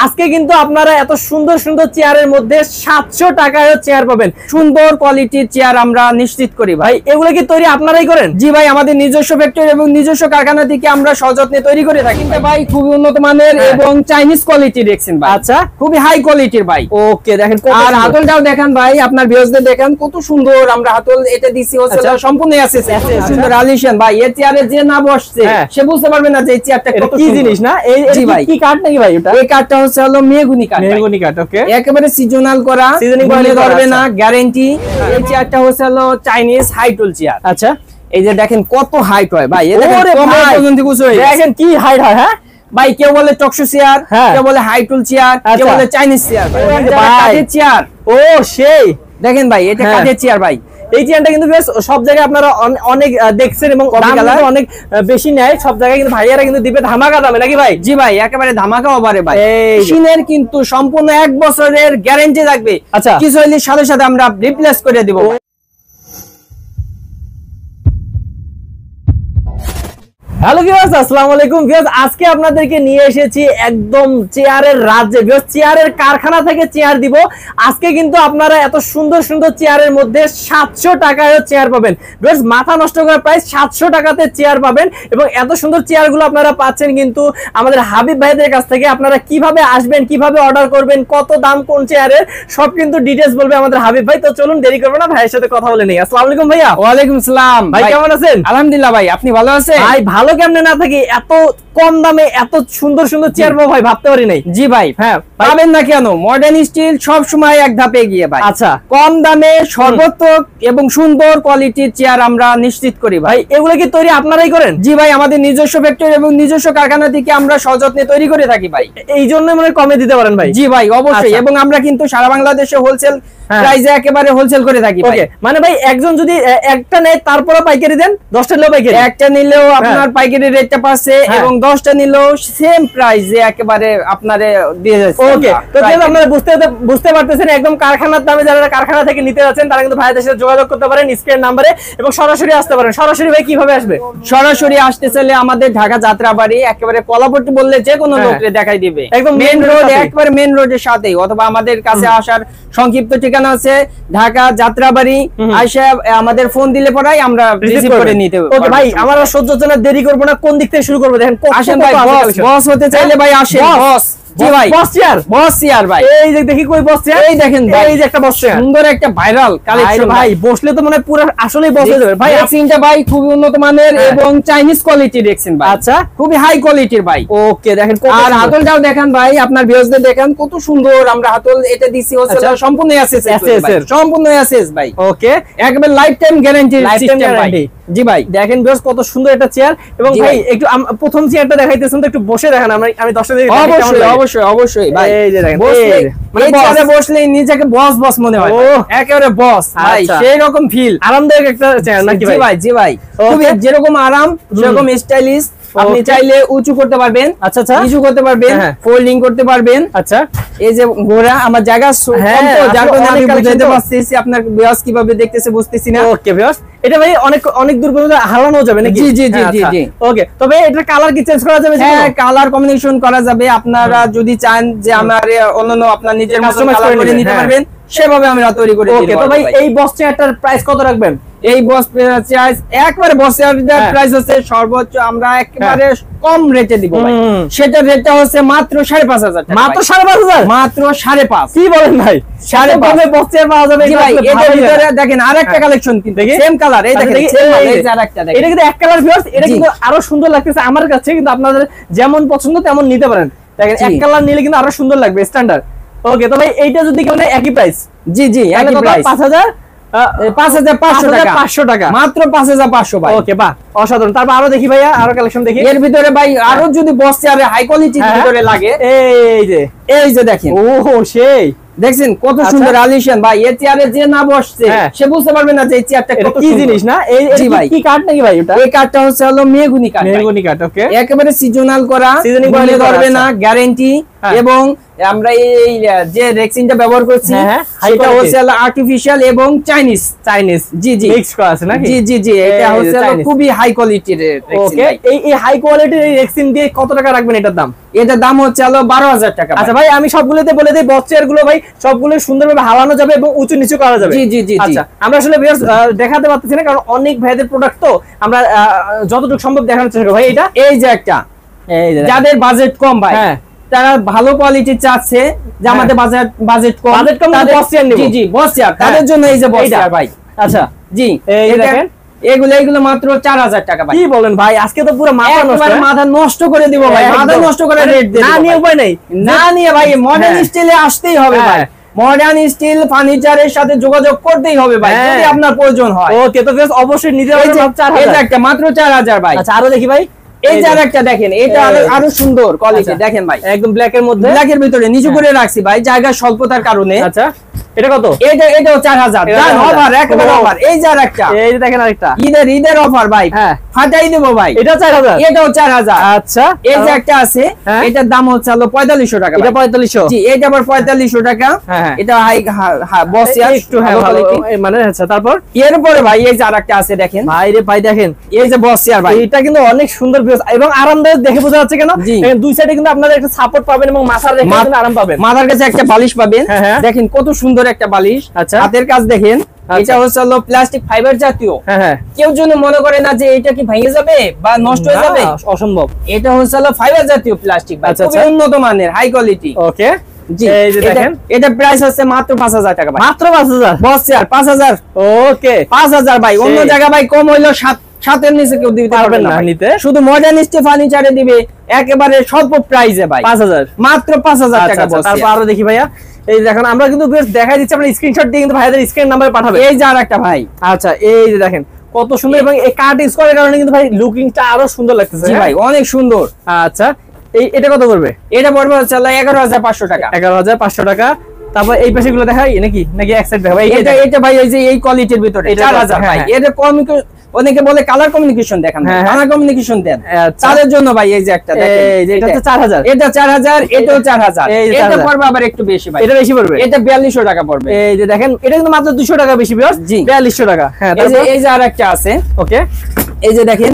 আজকে কিন্তু আপনারা এত সুন্দর সুন্দর চেয়ারের মধ্যে 700 টাকায় চেয়ার পাবেন। সুন্দর কোয়ালিটির চেয়ার আমরা নিশ্চিত করি ভাই। এগুলো কি তৈরি আপনারাই করেন? জি ভাই, আমাদের নিজস্ব ফ্যাক্টরি এবং নিজস্ব কারখানা থেকে আমরা সযত্নে তৈরি করে থাকি ভাই। খুবই উন্নত মানের এবং চাইনিজ কোয়ালিটি দেখছেন ভাই। আচ্ছা, খুবই হাই কোয়ালিটির ভাই। ওকে, দেখেন আর হাতলটাও দেখেন ভাই, আপনার ভিউয়ারদের দেখেন কত সুন্দর আমরা হাতল এটা দিছি। সম্পূর্ণ আছে সুন্দর আলিশান ভাই। এই চেয়ারে যে না বসছে সে বুঝতে পারবে না যে এই চেয়ারটা কত কি জিনিস না। এই জি ভাই, কি কাঠ নাকি ভাই এটা? এই কাঠটা হচ্ছে হলো মেহগনি কাঠ। মেহগনি কাঠ, ওকে, একেবারে সিজনাল করা, সিজনিং করবে না, গ্যারান্টি। এই চেয়ারটা হচ্ছে হলো চাইনিজ হাইটুল চেয়ার। আচ্ছা, এই যে দেখেন কত হাইট হয় ভাই। দেখেন কি হাইট হয়। হ্যাঁ ভাই, কেউ বলে টকশো চেয়ার, কেউ বলে হাইটুল চেয়ার, কেউ বলে চাইনিজ চেয়ার। কাঠের চেয়ার। ও সেই দেখেন ভাই, এটা কাঠের চেয়ার ভাই। এই চেয়ারটা কিন্তু সব জায়গায় আপনারা অনেক দেখছেন এবং অনেক বেশি নেয় সব জায়গায়, কিন্তু ভাইয়ারা কিন্তু দিবে ধামাকা দামে নাকি ভাই? জি ভাই, একেবারে ধামাকা অফারে ভাই। মেশিনের কিন্তু সম্পূর্ণ 1 বছরের গ্যারান্টি থাকবে। আচ্ছা, কিছু হলে সাথে সাথে আমরা রিপ্লেস করে দিব। হ্যালো ভিউয়ার্স, আসসালামু আলাইকুম ভিউয়ার্স। আজকে আপনাদেরকে নিয়ে এসেছি একদম চেয়ারের রাজ্যে। ভিউয়ার্স, চেয়ারের কারখানা থেকে চেয়ার দিব। আজকে কিন্তু আপনারা এত সুন্দর সুন্দর চেয়ারের মধ্যে 700 টাকায় চেয়ার পাবেন। ভিউয়ার্স, মাথা নষ্ট করা প্রাইস 700 টাকাতে চেয়ার পাবেন এবং এত সুন্দর চেয়ারগুলো আপনারা পাচ্ছেন কিন্তু আমাদের হাবিব ভাইদের কাছ থেকে। আপনারা কিভাবে আসবেন, কিভাবে অর্ডার করবেন, কত দাম কোন চেয়ারের, সব কিন্তু ডিটেইলস বলবে আমাদের হাবিব ভাই। তো চলুন দেরি করব না, ভাইয়ের সাথে কথা বলে নেই। আসসালামু আলাইকুম ভাইয়া। ওয়া আলাইকুম আসসালাম ভাই, কেমন আছেন? আলহামদুলিল্লাহ ভাই, আপনি ভালো আছেন? ভাই ভালো কেমনে না থাকি, এত কম দামে এত সুন্দর সুন্দর চেয়ার পাবো ভাই, ভাবতে পারি নাই। জি ভাই, হ্যাঁ পাবেন না কেন? মডার্ন স্টিল সব সময় এক ধাপে এগিয়ে ভাই। আচ্ছা, কম দামে সর্বোত্তম এবং সুন্দর কোয়ালিটির চেয়ার আমরা নিশ্চিত করি ভাই। এগুলো কি তৈরি আপনারাই করেন? জি ভাই, আমাদের নিজস্ব ফ্যাক্টরি এবং নিজস্ব কারখানা থেকে আমরা সযত্নে তৈরি করে থাকি ভাই। এই জন্য মনে কমে দিতে পারেন ভাই। জি ভাই, অবশ্যই। এবং আমরা কিন্তু সারা বাংলাদেশে হোলসেল প্রাইসে একেবারে হোলসেল করে থাকি ভাই। মানে ভাই, একজন যদি একটা নেয় তারপরে পাইকারি দেন, 10টা নিলেও পাইকারি, একটা নিলেও আপনার পাইকারি রেটটা পাচ্ছে এবং 10টা নিলেও সেম প্রাইসে একেবারে আপনারে দিয়ে যাচ্ছে। ওকে, তো আপনারা বুঝতে পারতেছেন একদম কারখানার দামে। যারা কারখানা থেকে নিতে যাচ্ছেন তারা কিন্তু ভাইদের সাথে যোগাযোগ করতে পারেন স্ক্রিন নম্বরে এবং সরাসরি আসতে পারেন। সরাসরি ভাই কিভাবে আসবে? সরাসরি আসতে চাইলে আমাদের ঢাকা যাত্রাবাড়ি একেবারে কলাপট্টি বললে যে কোনো লোককে দেখাই দিবে। একদম মেইন রোড, একেবারে মেইন রোডের সাথেই। অথবা আমাদের কাছে আসার সংক্ষিপ্ত ঠিকানা আছে ঢাকা যাত্রাবাড়ি। আইসা আমাদের ফোন দিলে পরেই আমরা রিসিভ করে নিতে হবে। ওকে ভাই, আমরা সহ্য জন্য দেরি করব না, কোন দিক থেকে শুরু করব? দেখেন, আসেন ভাই। বস হতে চাইলে ভাই আসেন। বস, জি ভাই, বস চেয়ার, বস চেয়ার ভাই। এই যে দেখি কই বস চেয়ার, এই দেখেন ভাই, এই যে একটা বস চেয়ার, সুন্দর একটা ভাইরাল কালেকশন ভাই। বসলে তো মানে পুরো আসলেই বসে যাবে ভাই। সিনটা ভাই খুবই উন্নত মানের এবং চাইনিজ কোয়ালিটি দেখছেন ভাই। আচ্ছা, খুবই হাই কোয়ালিটির ভাই। ওকে, দেখেন আর হাতলটাও দেখেন ভাই, আপনার ভিউয়ারদের দেখেন কত সুন্দর আমরা হাতল এটা দিছি। সম্পূর্ণ এসএস, সম্পূর্ণ এসএস ভাই। ওকে, একবার লাইফ টাইম গ্যারান্টি সিস্টেম ভাই। জি ভাই, দেখেন ভিউয়ার্স কত সুন্দর একটা চেয়ার। এবং ভাই একটু প্রথম চেয়ারটা দেখাইতেছেন তো, একটু বসে দেখেন। আমি 10টা দিই। অবশ্যই অবশ্যই ভাই। এই যে দেখেন, মানে চেয়ারে বসলে নিজেকে বস বস মনে হয়। একেবারে বস ভাই, সেই রকম ফিল, আরামদায়ক একটা চেয়ার নাকি ভাই? জি ভাই, জি ভাই, খুবই যেরকম আরাম সেরকম স্টাইলিশ। আপনি চাইলে উঁচু করতে পারবেন, আচ্ছা আচ্ছা, নিচু করতে পারবেন, ফোল্ডিং করতে পারবেন। আচ্ছা, এই যে ঘোড়া আমার জায়গা কম তো, যার কারণে আমি বুঝাইতে পারতেছি আপনার ভিউয়ার্স কিভাবে দেখতেছে বুঝতেছি না। ওকে ভিউয়ার্স, এটা ভাই অনেক দূর পর্যন্ত হালানো যাবে নাকি? জি জি জি জি জি। ওকে, তবে এটা কালার কি চেঞ্জ করা যাবে? হ্যাঁ, কালার কম্বিনেশন করা যাবে। আপনারা যদি চান যে আমার অন্যান্য আপনার নিজের মতো কালার করে নিতে পারবেন, সেভাবে আমরা তৈরি করে দিই। ওকে, তো ভাই এই বস চেয়ারটার প্রাইস কত রাখবেন? এই বস চেয়ার একবারে বস চেয়ারটার প্রাইস হচ্ছে সর্বোচ্চ আমরা একেবারে কম রেটে দিব ভাই। সেটার রেটটা হচ্ছে মাত্র 5,500 টাকা। মাত্র 5,500? মাত্র 5,500। কি বলেন ভাই? 5,500 বস চেয়ার পাওয়া যাবে ভাই। এটার ভিতরে দেখেন আরেকটা কালেকশন কিন্তু সেম কালার। এই দেখেন সেম কালার, এই যে আরেকটা দেখেন। এটা কিন্তু এক কালার ভিউয়ার্স, এটা কিন্তু আরো সুন্দর লাগতেছে আমার কাছে। কিন্তু আপনাদের যেমন পছন্দ তেমন নিতে পারেন। দেখেন এক কালার নিলে কিন্তু আরো সুন্দর লাগবে, স্ট্যান্ডার্ড। ওকে, তো ভাই এইটা যদি কেউ নেয় একই প্রাইস? জি জি, একই প্রাইস। 5,500 টাকা, মাত্র 5,500 ভাই। ওকে, বাহ, অসাধারণ। তারপর আরো দেখি ভাইয়া, আরো কালেকশন দেখি। এর ভিতরে ভাই আরো যদি বস চেয়ারে হাই কোয়ালিটির ভিতরে লাগে, এই যে দেখেন, ওহো সেই দেখছেন কত সুন্দর আলিশান ভাই। এই চেয়ারে যে না বসছে সে বুঝতে পারবে না যে এই চেয়ারটা কত কি জিনিস না। এই কি কাঠ নাকি ভাই এটা? এই কাঠটা হচ্ছে হলো মেহগনি কাঠ। মেহগনি কাঠ, ওকে, একেবারে সিজনাল করা, সিজনিং করবে না, গ্যারান্টি এবং আমরা এই যে রেক্সিনটা ব্যবহার করছি সেটা হচ্ছে আর্টিফিশিয়াল এবং চাইনিজ জি জি মিক্স করা আছে নাকি? জি জি জি এটা হচ্ছে খুবই হাই কোয়ালিটির রেক্সিন। ওকে, এই হাই কোয়ালিটির এই রেক্সিন দিয়ে কত টাকা রাখবেন এটার দাম? এটার দাম হচ্ছে 12,000 টাকা। আচ্ছা ভাই, আমি সবগুলোতে বলে দেই বক্স চেয়ার গুলো ভাই সবগুলো সুন্দরভাবে হালানো যাবে এবং উঁচু নিচু করা যাবে। জি জি জি আচ্ছা, আমরা আসলে ভিউয়ার্স দেখাতে পারতেছি না কারণ অনেক ভাইদের প্রোডাক্ট, তো আমরা যতটুকু সম্ভব দেখানোর চেষ্টা করব। ভাই এটা এই যে একটা, এই যে যাদের বাজেট কম ভাই, তারা ভালো কোয়ালিটি চাচ্ছে যে আমাদের বাজেট কম তাদের বক্স চেয়ার নিব। জি জি বক্স চেয়ার, তাদের জন্য এই যে বক্স চেয়ার ভাই। আচ্ছা জি এই দেখেন এগুলো মাত্র 4,000 টাকা ভাই। কি বলেন ভাই, আজকে তো পুরো মাথা নষ্ট করে দিব ভাই, মাথা নষ্ট করে রেট দেব না নিয়ে উপায় নাই, না নিয়ে ভাই মডার্ন স্টাইলে আসতেই হবে ভাই, মডার্ন স্টিল ফার্নিচারের সাথে যোগাযোগ করতেই হবে ভাই যদি আপনার প্রয়োজন হয়। ওকে, তো বেশ অবশ্যই নিতে পারবেন। এই যে একটা মাত্র 4,000 ভাই। আচ্ছা আরো দেখি ভাই, এই যে আরেকটা দেখেন, এটা আরো সুন্দর কোয়ালিটি দেখেন ভাই, একদম ব্ল্যাক এর মধ্যে, ব্ল্যাক এর ভিতরে নিচু করে রাখছি ভাই জায়গা স্বল্পতার কারণে। আচ্ছা এটা কত? এটাও 4,000 জান অফার, একেবারে অফার। এই যে আরেকটা, এই যে দেখেন আরেকটা ঈদের অফার ভাই, ফাটাই দেব ভাই। এটা 4,000, এটাও 4,000। আচ্ছা এই যে একটা আছে, এটার দাম হচ্ছে 4500 টাকা। এটা 4500? জি এটা আবার 4500 টাকা। এটা হাই বস একটু মানে। আচ্ছা তারপর এরপরে ভাই এই যে আরেকটা আছে দেখেন ভাই রে ভাই, দেখেন এই যে বস চেয়ার ভাই, এটা কিন্তু অনেক সুন্দর এবং আরামদায়ক, দেখে বোঝা যাচ্ছে কেন দুই সাইডে কিন্তু আপনারা একটা সাপোর্ট পাবেন এবং মাথার রেখে আরাম পাবেন, মাথার কাছে একটা বালিশ পাবেন। দেখেন কত সুন্দর একটা বালিশ। আচ্ছা হাতের কাজ দেখেন, এটা হচ্ছে প্লাস্টিক ফাইবার জাতীয়। কেউ যেন মনে করে না যে এটা কি ভেঙে যাবে বা নষ্ট হয়ে যাবে, অসম্ভব। এটা হচ্ছে ফাইবার জাতীয় প্লাস্টিক, খুবই উন্নত মানের, হাই কোয়ালিটি। ওকে জি, এই যে দেখেন এটা প্রাইস আছে মাত্র 5,000 টাকা ভাই, মাত্র 5,000 বস চেয়ার 5,000। ওকে 5,000 ভাই, অন্য জায়গা ভাই কম হইলো 7,000 নিচে কেউ দিতে পারবেন না নিতে, শুধু মডার্ন স্টিল ফার্নিচারে দিবে একেবারে স্বল্প প্রাইসে ভাই 5,000, মাত্র 5,000 টাকা বস। তারপর আরো দেখি ভাইয়া, এই দেখেন আমরা কিন্তু বেশ দেখাই দিচ্ছি, আপনারা স্ক্রিনশট দিয়ে কিন্তু ভাইয়াদের স্ক্রিন নাম্বারে পাঠাবেন। এই যে আরেকটা ভাই, আচ্ছা এই যে দেখেন কত সুন্দর, এবং এই কাট স্কোয়ারের কারণে কিন্তু ভাই লুকিংটা আরো সুন্দর লাগতেছে। জি ভাই অনেক সুন্দর। আচ্ছা এটা কত পড়বে? এটা পড়বে হচ্ছে 11,500 টাকা। 11,500 টাকা। তারপর এই পাশে গুলো দেখাই নাকি এক সাইড দেখাই? এটা ভাই এই যে এই কোয়ালিটির ভিতরে 4,000 ভাই। এটা কম, অনেকে বলে কালার কমিউনিকেশন দেখান, কালার কমিউনিকেশন দেন, তাদের জন্য ভাই এই যে একটা দেখেন, এই যে এটা হচ্ছে 4,000, এটা 4,000, এটাও 4,000। এটা পড়বে আবার একটু বেশি ভাই, এটা বেশি পড়বে, এটা 4200 টাকা পড়বে। এই যে দেখেন এটা কিন্তু মাত্র 200 টাকা বেশি, 4200 টাকা। হ্যাঁ এই যে আরেকটা আছে, ওকে এই যে দেখেন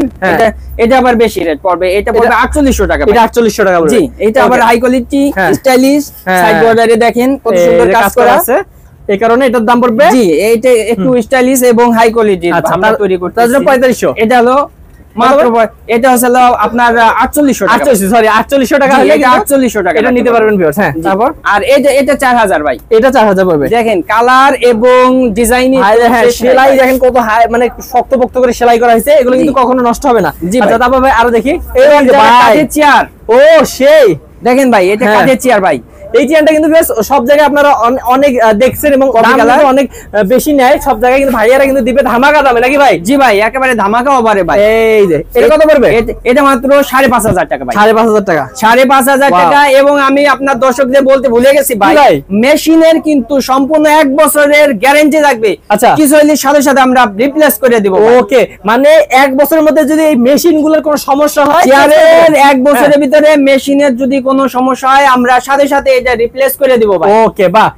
এটা আবার বেশি রেট পড়বে, এটা পড়বে 4800 টাকা। এটা 4800 টাকা পড়বে। জি এটা আবার হাই কোয়ালিটি স্টাইলিশ, সাইড বর্ডারে দেখেন কত সুন্দর কাজ করা আছে, এই কারণে এটার দাম পড়বে। জি এইটা একটু স্টাইলিশ এবং হাই কোয়ালিটি আমরা তৈরি করতে। তার জন্য 4500। এটা হলো মাত্র, এটা হলো আপনার 4800 টাকা, 4800 টাকা হলে 4800 টাকা এটা নিতে পারবেন ভিউয়ার্স। হ্যাঁ তারপর আর এটা 4000 ভাই, এটা 4000 পড়বে। দেখেন কালার এবং ডিজাইন, সেলাই দেখেন কত হাই, মানে শক্তপোক্ত করে সেলাই করা হয়েছে, এগুলো কিন্তু কখনো নষ্ট হবে না। আচ্ছা তারপর ভাই আরো দেখি, এই কাঠের চেয়ার। ও সেই দেখেন ভাই এটা কাঠের চেয়ার ভাই, এই চেয়ারটা কিন্তু বেশ সব জায়গায় আপনারা অনেক দেখছেন এবং অনেক বেশি নেয় সব জায়গায়, কিন্তু ভাইয়ারা কিন্তু দিবে ধামাকা দামে নাকি ভাই? জি ভাই একেবারে ধামাকা অফারে ভাই। এই যে এটা কত পড়বে? এটা মাত্র 5,500 টাকা ভাই, 5,500 টাকা, 5,500 টাকা। এবং আমি আপনার দর্শকদের বলতে ভুলে গেছি ভাই, মেশিনের কিন্তু সম্পূর্ণ 1 বছরের গ্যারান্টি থাকবে। আচ্ছা কিছু হলে সাথে সাথে আমরা রিপ্লেস করে দেব। ওকে, মানে 1 বছরের মধ্যে যদি এই মেশিনগুলোর কোনো সমস্যা হয়, চেয়ারের 1 বছরের ভিতরে মেশিনের যদি কোনো সমস্যা হয় আমরা সাথে সাথে এটা রিপ্লেস করে দিব ভাই। ওকে বাহ,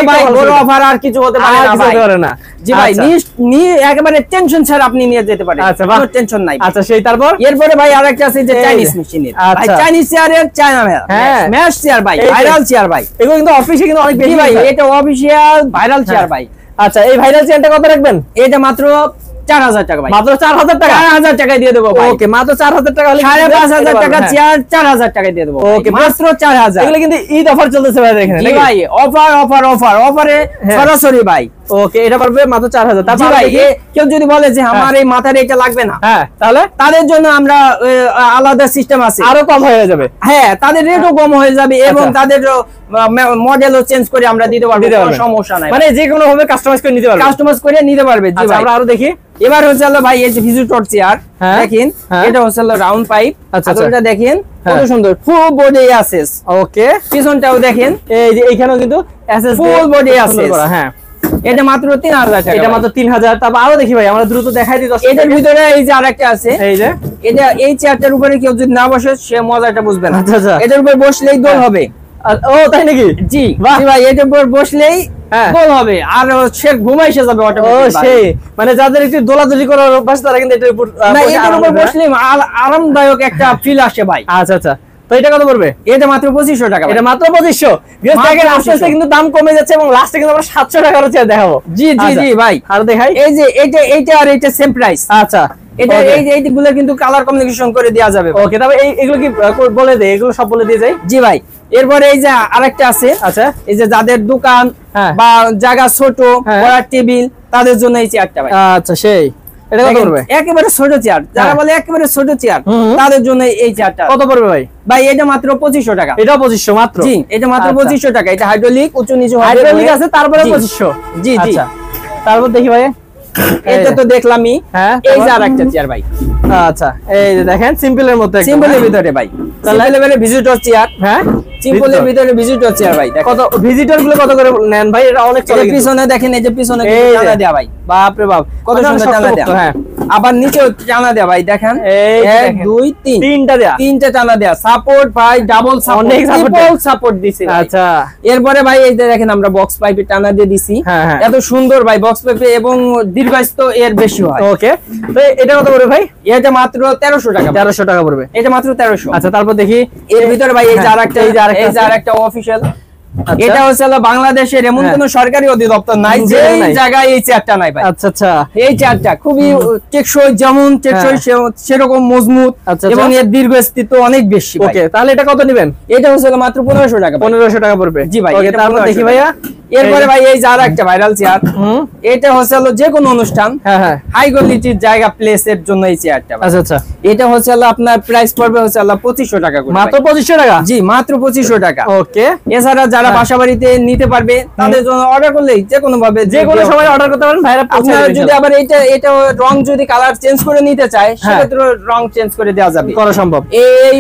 ভাই বড় অফার আর কিছু হতে পারে না। জি ভাই একেবারে টেনশন ছাড়া আপনি নিয়ে যেতে পারেন, কোনো টেনশন নাই। আচ্ছা সেই তারপর এরপরে ভাই আরেকটা আছে যে চাইনিজ মেশিনের, ভাই চাইনিজ চেয়ারের চায়না ম্যাশ চেয়ার ভাই, ভাইরাল চেয়ার ভাই, এগুলো কিন্তু অফিসে কিন্তু অনেক বেশি ভাই, এটা অফিশিয়াল ভাইরাল চেয়ার ভাই। আচ্ছা এই ভাইরাল চেয়ারটা কত রাখবেন? এটা মাত্র 4,000 টাকা ভাই, মাত্র 4,000 টাকা, 4,000 টাকায় দিয়ে দেবো। ওকে মাত্র 4,000 টাকা হলে 5,500 টাকা চেয়ার 4,000 টাকায় দিয়ে দেবো। ওকে মাত্র 4,000। এগুলো কিন্তু ঈদ অফার চলতেছে ভাই এখানে ভাই, অফার অফার অফার অফারে সরাসরি ভাই। ওকে এটা পারবে মাত্র 4,000। তারপর ভাই কেউ যদি বলে যে আমার এই মাথার এটা লাগবে না, হ্যাঁ তাহলে তাদের জন্য আমরা আলাদা সিস্টেম আছে, আরো কম হয়ে যাবে। হ্যাঁ তাদের রেটও কম হয়ে যাবে এবং তাদের মডেলও চেঞ্জ করে আমরা দিতে পারবো, কোনো সমস্যা নাই, মানে যে কোনো ভাবে কাস্টমাইজ করে নিতে পারবে, কাস্টমাইজ করে নিতে পারবে। জি ভাই আমরা আরো দেখি। এবার হচ্ছে ভাই এই যে ভিজিটর চেয়ার দেখেন, এটা হচ্ছে রাউন্ড পাইপ। আচ্ছা এটা দেখেন কত সুন্দর, ফুল বডি অ্যাসেস। ওকে পিছনটাও দেখেন, এই যে এইখানেও কিন্তু অ্যাসেস ফুল বডি অ্যাসেস। হ্যাঁ এটা মাত্র 3,000 টাকা, এটা মাত্র 3,000। তারপর আরো দেখি ভাই, আমরা দ্রুত দেখাই দিই। এটার ভিতরে এই যে আরেকটা আছে, এই যে এটা এই চেয়ারটার উপরে কেউ যদি না বসে সে মজাটা বুঝবে না। আচ্ছা এটার উপরে বসলেই দোল হবে। ও তাই নাকি? জি ভাই, এটার উপর বসলেই গোল হবে আর সে ঘুমাই এসে যাবে অটোমেটিক। ও সেই মানে যাদের একটু দোলাদুলি করার অভ্যাস তারা কিন্তু এটার উপর না, এটার উপর বসলে আরামদায়ক একটা ফিল আসে ভাই। আচ্ছা আচ্ছা, তো এটা কত পড়বে? এটা মাত্র 2500 টাকা। এটা মাত্র 2500। দেখেন আস্তে আস্তে কিন্তু দাম কমে যাচ্ছে এবং লাস্টে কিন্তু আমরা 700 টাকার চেয়ার দেখাবো। জি জি জি ভাই, আর দেখাই এই যে এইটা আর এটা সেম প্রাইস। আচ্ছা, এটা এইগুলো কিন্তু কালার কমিউনিকেশন করে দেওয়া যাবে। ওকে, তবে এগুলো কি বলে দেয়? এগুলো সব বলে দিয়ে যায়? জি ভাই। এরপরে এই যে আরেকটা আছে, আচ্ছা, এই যে যাদের দোকান বা জায়গা ছোট, পড়ার টেবিল, তাদের জন্য এই চেয়ারটা ভাই। আচ্ছা, সেই এটা কত পড়বে? একেবারে ছোট চেয়ার, যারা বলে একেবারে ছোট চেয়ার, তাদের জন্য এই চেয়ারটা কত পড়বে ভাই? ভাই এটা মাত্র 2500 টাকা। এটা 2500 মাত্র? জি, এটা মাত্র 2500 টাকা। এটা হাইড্রোলিক, উঁচু নিচু হাইড্রোলিক আছে, তারপরে 2500? জি জি। আচ্ছা, তারপর দেখি ভাই, এটা তো দেখলামই। এই যে আরেকটা চেয়ার ভাই। আচ্ছা, এই যে দেখেন সিম্পলের মধ্যে, সিম্পলের ভিতরে ভাই, সিম্পলের ভিতরে ভিজিটর চেয়ার। হ্যাঁ, সিম্পলের ভিতরে ভিজিটর চেয়ার ভাই। কত ভিজিটর গুলো কত করে নেন ভাই? এটা অনেক চলে। পিছনে দেখেন, এই যে পিছনে টানা দেয়া ভাই, বাপ রে বাপ, কত সুন্দর টানা দেয়া। হ্যাঁ, আবার নিচেও টানা দেয়া ভাই, দেখেন 1 2 3 তিনটা দেয়া, তিনটা টানা দেয়া। সাপোর্ট ভাই, ডাবল সাপোর্ট, ট্রিপল সাপোর্ট দিছি। আচ্ছা, এরপরে ভাই এই যে দেখেন আমরা বক্স পাইপে টানা দিয়ে দিছি। এত সুন্দর ভাই বক্স পাইপে, এবং দীর্ঘায়িত এর বেশি হয়। ওকে, তো এটা কত পড়বে ভাই? এটা মাত্র 1300 টাকা। 1300 টাকা পড়বে, এটা মাত্র 1300। আচ্ছা, তারপর দেখি এর ভিতরে ভাই এই যে আরেকটা অফিশিয়াল। এটা হচ্ছে বাংলাদেশের এমন কোন সরকারি অধিদপ্তর নাই যে জায়গায় এই চেয়ারটা নাই ভাই। আচ্ছা আচ্ছা, এই চেয়ারটা খুবই টেকসই, যেমন টেকসই সেরকম মজবুত, এবং এর দীর্ঘস্থায়িত্ব অনেক বেশি। ওকে, তাহলে এটা কত নেবেন? এটা হচ্ছে মাত্র 1500 টাকা। 1500 টাকা পড়বে? জি ভাই। ওকে, তারপর দেখি ভাইয়া। এরপরে ভাই এই যে আরেকটা ভাইরাল চেয়ার, এটা হচ্ছে যে কোনো অনুষ্ঠান, হাই কোয়ালিটির জায়গা প্লেসের জন্য এই চেয়ারটা। আচ্ছা আচ্ছা, এটা হচ্ছে আপনার প্রাইস পড়বে হচ্ছে 2500 টাকা করে। মাত্র 2500 টাকা? জি, মাত্র 2500 টাকা। ওকে, এছাড়া যারা বাসা বাড়িতে নিতে পারবে তাদের জন্য অর্ডার করলেই যে কোনো ভাবে, যে কোনো সময় অর্ডার করতে পারেন ভাইরা। আপনারা যদি আবার এটা রং যদি কালার চেঞ্জ করে নিতে চায়, সেক্ষেত্রে রং চেঞ্জ করে দেওয়া যাবে, করা সম্ভব। এই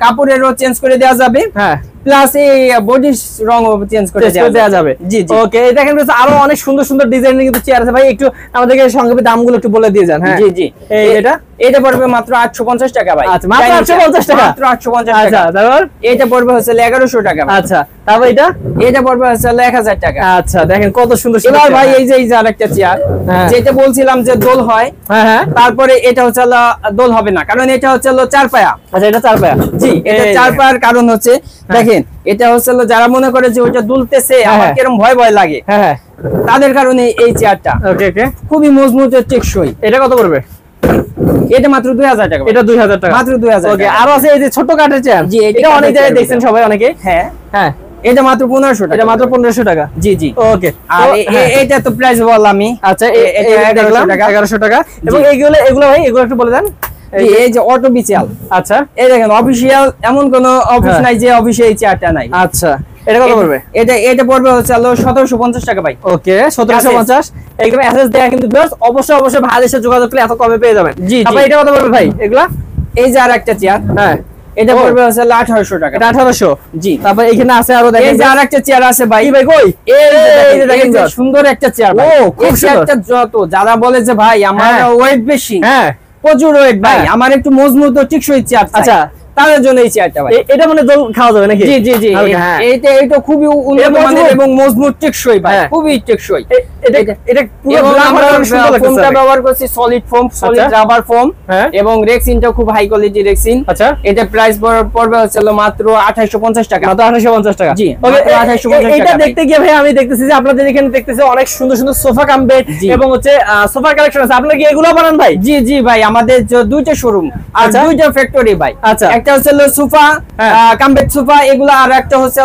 কাপড়েরও চেঞ্জ করে দেওয়া যাবে, হ্যাঁ, প্লাস এই বডি রং চেঞ্জ করে দেওয়া যাবে। জি জি। ওকে, দেখেন আরো অনেক সুন্দর সুন্দর ডিজাইনের কিন্তু চেয়ার আছে ভাই। একটু আমাদেরকে সংক্ষেপে দামগুলো একটু বলে দিয়ে যান। হ্যাঁ, জি জি। এটা পড়বে মাত্র 850 টাকা ভাই। আচ্ছা, মাত্র 850 টাকা? মাত্র 850 টাকা। আচ্ছা, তারপর এটা পড়বে হচ্ছে 1100 টাকা। আচ্ছা, তারপর এটা পড়বে হচ্ছে 1000 টাকা। আচ্ছা, দেখেন কত সুন্দর। এবার ভাই এই যে আরেকটা চেয়ার, যেটা বলছিলাম যে দোল হয়, হ্যাঁ, তারপরে এটা হচ্ছে দোল হবে না, কারণ এটা হচ্ছে 4 পায়া। আচ্ছা, এটা 4 পায়া? জি, এটা 4 পায়ার কারণ হচ্ছে, দেখেন এটা হচ্ছে যারা মনে করে যে ওইটা দুলতেছে আমার কিরকম ভয় ভয় লাগে, হ্যাঁ, তাদের কারণে এই চেয়ারটা। ওকে ওকে, খুবই মজবুত ও টেকসই। এটা কত পড়বে? এটা মাত্র 2000 টাকা। এটা 2000 টাকা, মাত্র 2000। ওকে, আর আছে এই যে ছোট কাঠের চেয়ার। জি, এটা অনেক জায়গায় দেখছেন সবাই, অনেকে। হ্যাঁ হ্যাঁ, এটা মাত্র 1500 টাকা। এটা মাত্র 1500 টাকা? জি জি। ওকে, আর এটা তো প্রাইস বললাম আমি। আচ্ছা, এটা 1100 টাকা। এবং এগুলো ভাই, এগুলো একটু বলে দেন। এই যে অটো বিচিয়াল। আচ্ছা, এই দেখেন অফিশিয়াল এমন কোন অফিস নাই যে অফিসে এই চেয়ারটা নাই। আচ্ছা, এটা কত পড়বে? এটা পড়বে হচ্ছে 1750 টাকা ভাই। ওকে, 1750। একদম এসএস দেয়া কিন্তু ভিউয়ার্স, অবশ্যই ভাইদের সাথে যোগাযোগ করলে এত কমে পেয়ে যাবেন। জি, তারপর এটা কত পড়বে ভাই? এগুলা এই যে আরেকটা চেয়ার, হ্যাঁ, এটা পড়বে হচ্ছে 1800 টাকা। এটা 1800? জি। তারপর এখানে আছে আরো, দেখেন এই যে আরেকটা চেয়ার আছে ভাই। কি ভাই, কই? এই যে দেখেন সুন্দর একটা চেয়ার ভাই। এই চেয়ারটা যত যারা বলে যে ভাই আমার ওয়েট বেশি, হ্যাঁ, প্রচুর ওয়েট ভাই, আমার একটু মজবুত ও টেকসই চেয়ার। আচ্ছা, তাদের জন্য এই চেয়ারটা ভাই। এটা মানে দোল খাওয়া যাবে নাকি? জি জি জি। এটা খুবই উন্নত মানের এবং মজবুত টেকসই ভাই, খুবই টেকসই। এটা পুরো ফোমটা ব্যবহার করছি, solid foam, solid rubber foam, এবং রেক্সিনটা খুব হাই কোয়ালিটি রেক্সিন। আচ্ছা, এটা প্রাইস পড়বে হচ্ছে মাত্র 2850 টাকা। মাত্র 2850 টাকা? জি। ওকে, 2850 টাকা। এটা দেখতে গিয়ে ভাই আমি দেখতেছি যে আপনাদের এখানে দেখতেছি অনেক সুন্দর সুন্দর সোফা কাম বেড এবং হচ্ছে সোফার কালেকশন আছে। আপনারা কি এগুলো বানান ভাই? জি জি ভাই, আমাদের দুইটা শোরুম আর দুইটা ফ্যাক্টরি ভাই। আচ্ছা, একটা হচ্ছে সোফা কাম বেড সোফা এগুলো, আর একটা হচ্ছে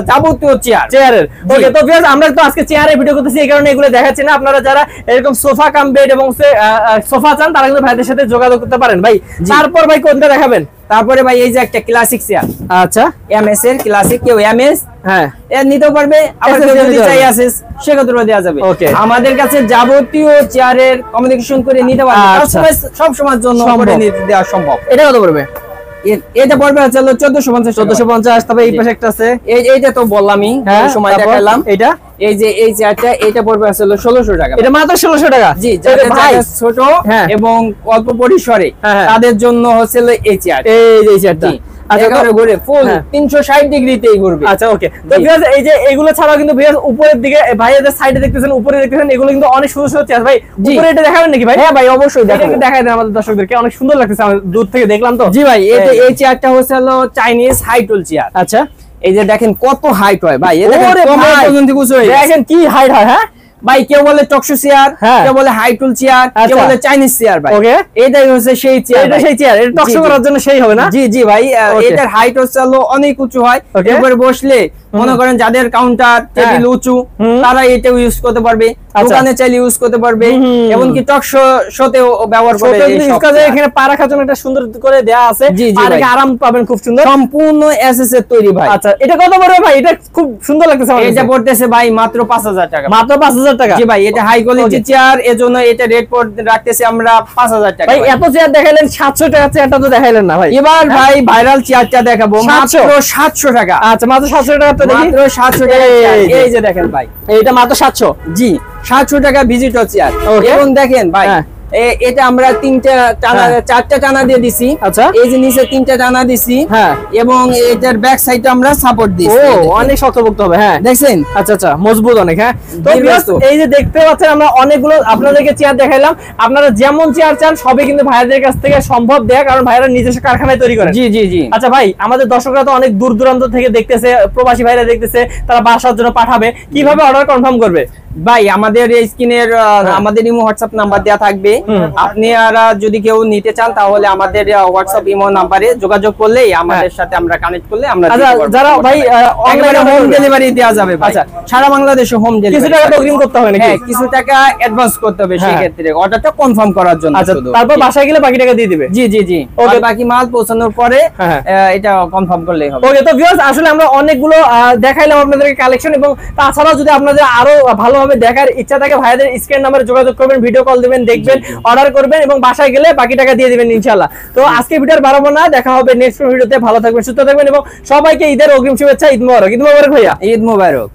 যাবতীয় চেয়ারের। ওকে, তো ভিউয়ার্স আমরা তো আজকে চেয়ারের ভিডিও করতেছি, এই কারণে এগুলো দেখাচ্ছি না। আপনারা যারা এরকম সোফা কাম বেড এবং সোফা চান তারা কিন্তু ভাইদের সাথে যোগাযোগ করতে পারেন ভাই। তারপর ভাই কোনটা দেখাবেন? তারপরে ভাই এই যে একটা ক্লাসিক চেয়ার। আচ্ছা, এমএস এর ক্লাসিক, কেউ এমএস হ্যাঁ এর নিতেও পারবে, আবার যদি চাই আসেস সেক্ষেত্রেও দেওয়া যাবে। আমাদের কাছে যাবতীয় চেয়ারের কমিউনিকেশন করে নিতে পারবে, সব সময়ের জন্য করে নিতে দেওয়া সম্ভব। এটা কত পড়বে? এটা পড়বে হচ্ছে 1450। তবে এই পাশে একটা আছে, এইটা তো বললামই, সময় দেখালাম। এটা এই যে এই চেয়ারটা, এটা পড়বে হচ্ছে 1600 টাকা। এটা মাত্র 1600 টাকা? জি, যাদের জায়গা ছোট এবং অল্প পরিসরে তাদের জন্য হচ্ছে এই চেয়ার। এই যে চেয়ারটা, একেবারে ঘুরে ফুল 360 ডিগ্রিতেই ঘুরবে। আচ্ছা ওকে। তো ভিউয়ার্স এই যে এগুলো ছাড়াও কিন্তু ভিউয়ার্স উপরের দিকে ভাইয়াদের সাইডে দেখতেছেন, উপরে দেখতেছেন, এগুলো কিন্তু অনেক সুন্দর সুন্দর চেয়ার। ভাই উপরে এটা দেখাবেন নাকি ভাই? হ্যাঁ ভাই অবশ্যই দেখাবো। এটা দেখাই দেন আমাদের দর্শকদেরকে, অনেক সুন্দর লাগতেছে, আমি দূর থেকে দেখলাম তো। জি ভাই এই চেয়ারটা হচ্ছে হলো চাইনিজ হাই টুল চেয়ার। আচ্ছা এই যে দেখেন কত হাইট হয় ভাই, এটা কমে পর্যন্ত কিছু হয়, দেখেন কি হাইট হয়। হ্যাঁ ভাই কেউ বলে টকশো চেয়ার, কেউ বলে হাই টুল চেয়ার, কেউ বলে চাইনিজ চেয়ার ভাই। ওকে এটাই হচ্ছে সেই চেয়ার, এটা সেই চেয়ার, এটা টকশো করার জন্য সেই হবে না? জি জি ভাই, এটার হাইট হচ্ছে হলো অনেক উঁচু হয়, উপরে বসলে মনে করেন যাদের কাউন্টার টেবিল উঁচু তারা এটা ইউজ করতে পারবে, দোকানে চাইলে ইউজ করতে পারবে, এমনকি টকশো শোতেও ব্যবহার করে ইউজ করা যায়। এখানে পা রাখার জন্য একটা সুন্দর করে দেয়া আছে, আর আরাম পাবেন খুব সুন্দর, সম্পূর্ণ এসএস এর তৈরি ভাই। আচ্ছা এটা কত পড়বে ভাই? এটা খুব সুন্দর লাগতেছে আমার। এটা পড়তেছে ভাই মাত্র 5000 টাকা। মাত্র 5000 টাকা? জি ভাই, এটা হাই কোয়ালিটি চেয়ার, এজন্য এটা রেট রাখতেছি আমরা 5000 টাকা। ভাই এত চেয়ার দেখাইলেন, 700 টাকা চেয়ারটা তো দেখাইলেন না ভাই। এবার ভাই ভাইরাল চেয়ারটা দেখাবো মাত্র 700 টাকা। আচ্ছা মাত্র 700 টাকা, তো দেখি মাত্র 700 টাকা। এই যে দেখেন ভাই, এইটা মাত্র 700? জি 700 টাকা ভিজিটর চেয়ার। এবং দেখেন ভাই এটা আমরা চারটা টানা দিয়ে দিছি। আচ্ছা এই যে নিচে 3টা টানা দিছি, এবং এটার ব্যাক সাইডে আমরা সাপোর্ট দিছি। ও অনেক শক্তপোক্ত হবে। হ্যাঁ দেখছেন? আচ্ছা আচ্ছা মজবুত অনেক। হ্যাঁ তো এই যে দেখতে পাচ্ছেন আমরা অনেকগুলো আপনাদেরকে চেয়ার দেখাইলাম, আপনারা যেমন চেয়ার চান সবই কিন্তু ভাইয়াদের কাছ থেকে সম্ভব দেয়া, কারণ ভাইয়ারা নিজস্ব কারখানায় তৈরি করে। জি জি জি। আচ্ছা ভাই আমাদের দর্শকরা তো অনেক দূর দূরান্ত থেকে দেখতেছে, প্রবাসী ভাইরা দেখতেছে, তারা বাসার জন্য পাঠাবে, কিভাবে অর্ডার কনফার্ম করবে? ভাই আমাদের স্ক্রিনের আমাদের ইমো হোয়াটসঅ্যাপ নাম্বার দেয়া থাকবে, আপনারা যদি কেউ নিতে চান তাহলে আমাদের হোয়াটসঅ্যাপ ইমো নাম্বারে যোগাযোগ করলেই আমাদের সাথে আমরা কানেক্ট করলে আমরা যারা ভাই অনলাইনে হোম ডেলিভারি দেওয়া যাবে। আচ্ছা সারা বাংলাদেশে হোম ডেলিভারি। কিছু টাকা অগ্রিম করতে হবে নাকি? হ্যাঁ কিছু টাকা অ্যাডভান্স করতে হবে সেই ক্ষেত্রে, অর্ডারটা কনফার্ম করার জন্য। আচ্ছা তারপর বাসায় গেলে বাকি টাকা দিয়ে দিবে? জি জি জি, ওকে বাকি মাল পৌঁছানোর পরে এটা কনফার্ম করলেই হবে। ওকে তো ভিউয়ার্স আসলে আমরা অনেকগুলো দেখাইলাম আপনাদেরকে কালেকশন, এবং তাছাড়াও যদি আপনাদের আরো ভালোভাবে দেখার ইচ্ছা থাকে ভাইদের স্ক্রিন নাম্বারে যোগাযোগ করবেন, ভিডিও কল দিবেন, দেখবেন, অর্ডার করবেন এবং বাসায় গেলে বাকি টাকা দিয়ে দিবেন ইনশাআল্লাহ। তো আজকে ভিডিওর বাড়াবো না, দেখা হবে নেক্সট ভিডিওতে। ভালো থাকবেন, সুস্থ থাকবেন এবং সবাইকে ঈদের অগ্রিম শুভেচ্ছা। ঈদ মোবারক। ঈদ মোবারক ভাইয়া। ঈদ মোবারক।